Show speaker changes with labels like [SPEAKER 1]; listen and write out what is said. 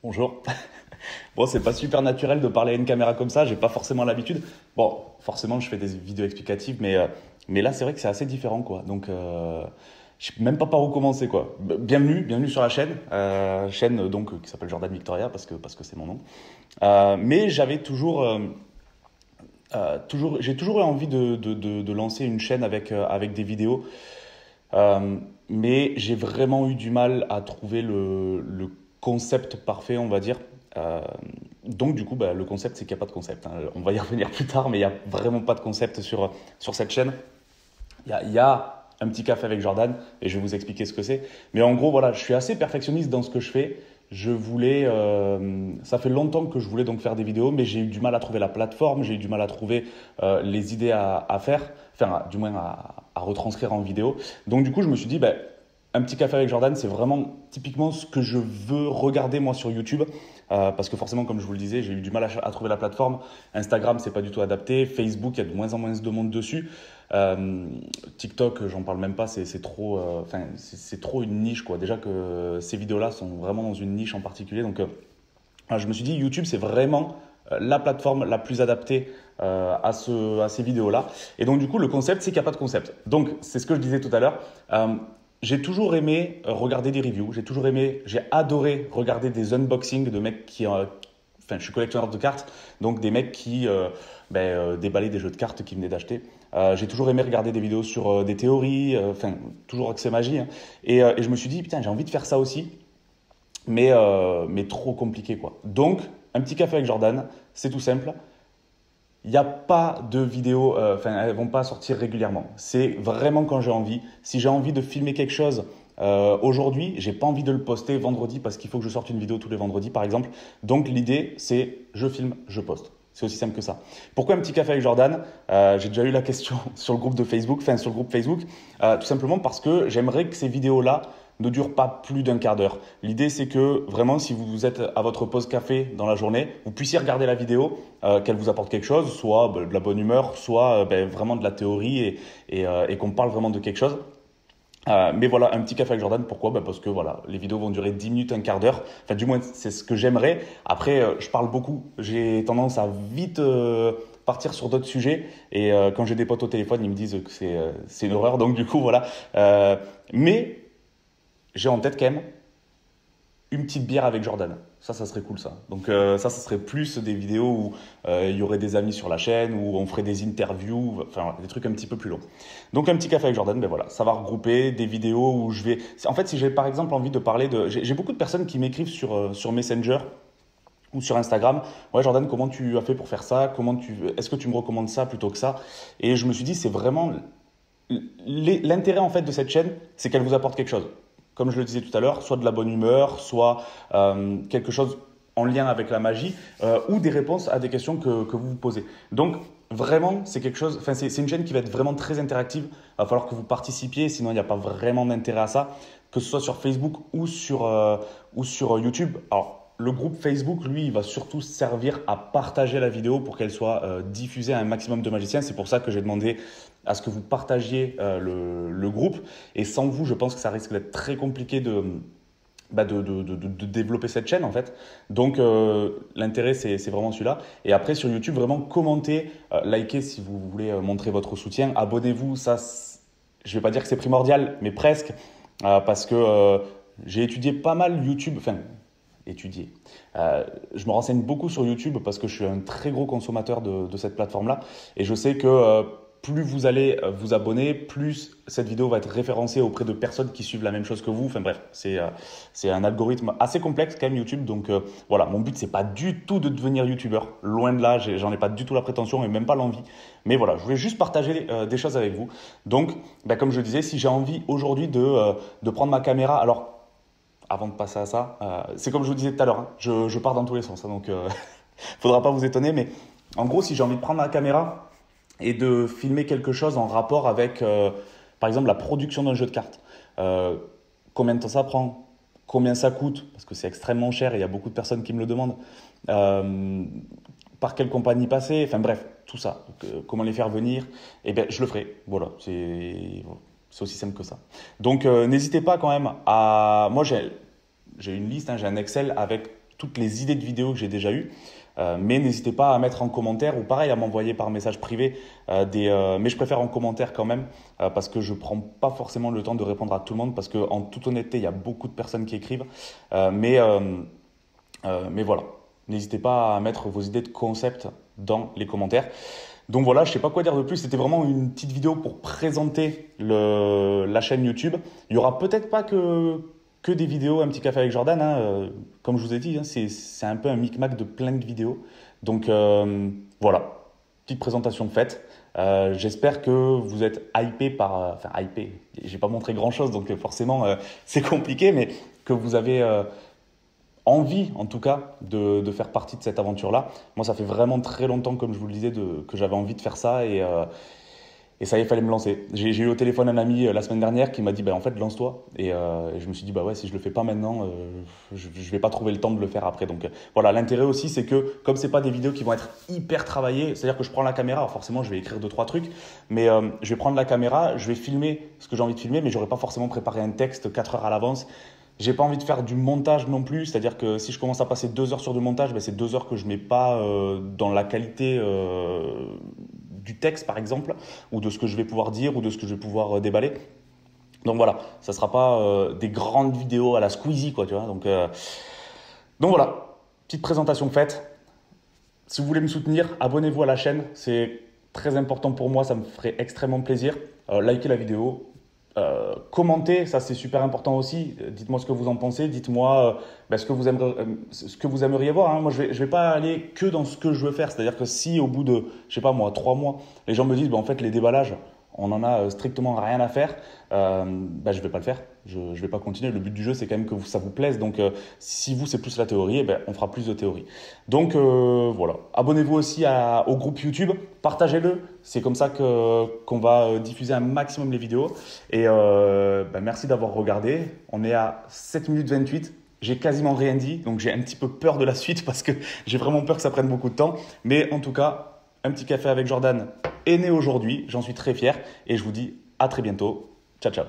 [SPEAKER 1] Bonjour. Bon, c'est pas super naturel de parler à une caméra comme ça, j'ai pas forcément l'habitude. Bon, forcément, je fais des vidéos explicatives, mais là, c'est vrai que c'est assez différent, quoi. Donc, je sais même pas par où commencer, quoi. Bienvenue sur la chaîne, chaîne donc qui s'appelle Jordan Victoria parce que c'est mon nom. Mais j'avais j'ai toujours eu envie de lancer une chaîne avec des vidéos. Mais j'ai vraiment eu du mal à trouver le concept parfait, on va dire. Euh, donc du coup, bah, le concept, c'est qu'il n'y a pas de concept, hein. On va y revenir plus tard, mais il n'y a vraiment pas de concept sur cette chaîne. Il y a un petit café avec Jordan et je vais vous expliquer ce que c'est. Mais en gros, voilà, je suis assez perfectionniste dans ce que je fais. Ça fait longtemps que je voulais donc faire des vidéos, mais j'ai eu du mal à trouver la plateforme, j'ai eu du mal à trouver les idées à faire, enfin, du moins à retranscrire en vidéo. Donc du coup, je me suis dit, ben, un petit café avec Jordan, c'est vraiment typiquement ce que je veux regarder moi sur YouTube. Parce que forcément, comme je vous le disais, j'ai eu du mal à trouver la plateforme. Instagram, c'est pas du tout adapté. Facebook, il y a de moins en moins de monde dessus. Euh, TikTok, j'en parle même pas, c'est trop, c'est trop une niche, quoi. Déjà que ces vidéos-là sont vraiment dans une niche en particulier. Donc, je me suis dit, YouTube, c'est vraiment la plateforme la plus adaptée à ces vidéos-là. Et donc, du coup, le concept, c'est qu'il n'y a pas de concept. Donc, c'est ce que je disais tout à l'heure. J'ai toujours aimé regarder des reviews, j'ai adoré regarder des unboxings de mecs enfin, je suis collectionneur de cartes, donc des mecs qui déballaient des jeux de cartes qu'ils venaient d'acheter. J'ai toujours aimé regarder des vidéos sur des théories, enfin, toujours Accès Magie, hein. Et je me suis dit, putain, j'ai envie de faire ça aussi, mais trop compliqué, quoi. Donc, un petit café avec Jordan, c'est tout simple. Il n'y a pas de vidéos, enfin, elles vont pas sortir régulièrement. C'est vraiment quand j'ai envie. Si j'ai envie de filmer quelque chose aujourd'hui, j'ai pas envie de le poster vendredi parce qu'il faut que je sorte une vidéo tous les vendredis, par exemple. Donc l'idée, c'est je filme, je poste. C'est aussi simple que ça. Pourquoi un petit café avec Jordan? J'ai déjà eu la question sur le groupe de Facebook, enfin sur le groupe Facebook, tout simplement parce que j'aimerais que ces vidéos-là ne durent pas plus d'un quart d'heure. L'idée, c'est que vraiment, si vous êtes à votre pause café dans la journée, vous puissiez regarder la vidéo, qu'elle vous apporte quelque chose, soit de la bonne humeur, soit vraiment de la théorie et qu'on parle vraiment de quelque chose. Mais voilà, un petit café avec Jordan, pourquoi? Parce que voilà, les vidéos vont durer 10 minutes, un quart d'heure. Enfin, du moins, c'est ce que j'aimerais. Après, je parle beaucoup. J'ai tendance à vite partir sur d'autres sujets. Et quand j'ai des potes au téléphone, ils me disent que c'est une horreur. Donc, du coup, voilà. Mais j'ai en tête quand même une petite bière avec Jordan. Ça serait cool, ça. Donc ça serait plus des vidéos où il y aurait des amis sur la chaîne, où on ferait des interviews, enfin voilà, des trucs un petit peu plus longs. Donc un petit café avec Jordan, ben voilà, ça va regrouper des vidéos où je vais... En fait, si j'ai par exemple envie de parler de... J'ai beaucoup de personnes qui m'écrivent sur Messenger ou sur Instagram. Ouais, Jordan, comment tu as fait pour faire ça? Est-ce que tu me recommandes ça plutôt que ça? Et je me suis dit, c'est vraiment... L'intérêt en fait de cette chaîne, c'est qu'elle vous apporte quelque chose. Comme je le disais tout à l'heure, soit de la bonne humeur, soit quelque chose en lien avec la magie, ou des réponses à des questions que vous vous posez. Donc vraiment, c'est quelque chose. Enfin, c'est une chaîne qui va être vraiment très interactive. Il va falloir que vous participiez, sinon il n'y a pas vraiment d'intérêt à ça, que ce soit sur Facebook ou sur YouTube. Alors le groupe Facebook, lui, il va surtout servir à partager la vidéo pour qu'elle soit diffusée à un maximum de magiciens. C'est pour ça que j'ai demandé à ce que vous partagiez le groupe. Et sans vous, je pense que ça risque d'être très compliqué de développer cette chaîne en fait. Donc l'intérêt c'est vraiment celui-là. Et après sur YouTube, vraiment commentez, likez si vous voulez montrer votre soutien. Abonnez-vous, ça je vais pas dire que c'est primordial, mais presque, parce que j'ai étudié pas mal YouTube, enfin étudier. Je me renseigne beaucoup sur YouTube parce que je suis un très gros consommateur de cette plateforme-là. Et je sais que plus vous allez vous abonner, plus cette vidéo va être référencée auprès de personnes qui suivent la même chose que vous. Enfin bref, c'est un algorithme assez complexe quand même YouTube. Donc voilà, mon but c'est pas du tout de devenir YouTubeur. Loin de là, j'en ai pas du tout la prétention et même pas l'envie. Mais voilà, je voulais juste partager des choses avec vous. Donc, comme je le disais, si j'ai envie aujourd'hui de prendre ma caméra, alors avant de passer à ça, c'est comme je vous disais tout à l'heure, hein, je pars dans tous les sens, hein, donc faudra pas vous étonner, mais en gros, si j'ai envie de prendre ma caméra et de filmer quelque chose en rapport avec, par exemple, la production d'un jeu de cartes, combien de temps ça prend, combien ça coûte, parce que c'est extrêmement cher et il y a beaucoup de personnes qui me le demandent, euh, par quelle compagnie passer, enfin bref, tout ça, comment les faire venir, et bien je le ferai, voilà, c'est aussi simple que ça. Donc n'hésitez pas quand même à... Moi j'ai une liste, hein, j'ai un Excel avec toutes les idées de vidéos que j'ai déjà eues. Mais n'hésitez pas à mettre en commentaire ou pareil à m'envoyer par message privé mais je préfère en commentaire quand même parce que je prends pas forcément le temps de répondre à tout le monde parce que en toute honnêteté il y a beaucoup de personnes qui écrivent mais voilà, n'hésitez pas à mettre vos idées de concept dans les commentaires. Donc voilà, je sais pas quoi dire de plus, c'était vraiment une petite vidéo pour présenter la chaîne YouTube. Il y aura peut-être pas que des vidéos, un petit café avec Jordan, hein. Comme je vous ai dit, hein, c'est un peu un micmac de plein de vidéos. Donc voilà, petite présentation faite. J'espère que vous êtes hypé par... enfin hypé, j'ai pas montré grand-chose, donc forcément c'est compliqué, mais que vous avez envie en tout cas de faire partie de cette aventure-là. Moi ça fait vraiment très longtemps, comme je vous le disais, que j'avais envie de faire ça et ça y est, il fallait me lancer. J'ai eu au téléphone un ami la semaine dernière qui m'a dit en fait lance-toi et je me suis dit ouais, si je le fais pas maintenant je vais pas trouver le temps de le faire après. Donc voilà, l'intérêt aussi c'est que comme c'est pas des vidéos qui vont être hyper travaillées, c'est-à-dire que je prends la caméra, alors forcément je vais écrire 2-3 trucs, mais je vais prendre la caméra, je vais filmer ce que j'ai envie de filmer, mais j'aurai pas forcément préparé un texte 4 heures à l'avance. J'ai pas envie de faire du montage non plus, c'est-à-dire que si je commence à passer 2 heures sur du montage, c'est 2 heures que je mets pas dans la qualité du texte par exemple, ou de ce que je vais pouvoir dire, ou de ce que je vais pouvoir déballer. Donc voilà, ça sera pas des grandes vidéos à la Squeezie quoi, tu vois. Donc voilà, petite présentation faite. Si vous voulez me soutenir, abonnez-vous à la chaîne, c'est très important pour moi, ça me ferait extrêmement plaisir. Likez la vidéo. Commentez, ça c'est super important aussi. Dites-moi ce que vous en pensez. Dites-moi ce que vous aimeriez voir. Hein. Moi, je vais pas aller que dans ce que je veux faire. C'est-à-dire que si au bout de, je sais pas moi, 3 mois, les gens me disent en fait les déballages, on en a strictement rien à faire, je vais pas le faire. Je vais pas continuer. Le but du jeu, c'est quand même que ça vous plaise. Donc, si vous, c'est plus la théorie, on fera plus de théorie. Donc, voilà. Abonnez-vous aussi au groupe YouTube. Partagez-le. C'est comme ça qu'on va diffuser un maximum les vidéos. Et merci d'avoir regardé. On est à 7 minutes 28. J'ai quasiment rien dit. Donc, j'ai un petit peu peur de la suite parce que j'ai vraiment peur que ça prenne beaucoup de temps. Mais en tout cas, un petit café avec Jordan est né aujourd'hui. J'en suis très fier. Et je vous dis à très bientôt. Ciao, ciao.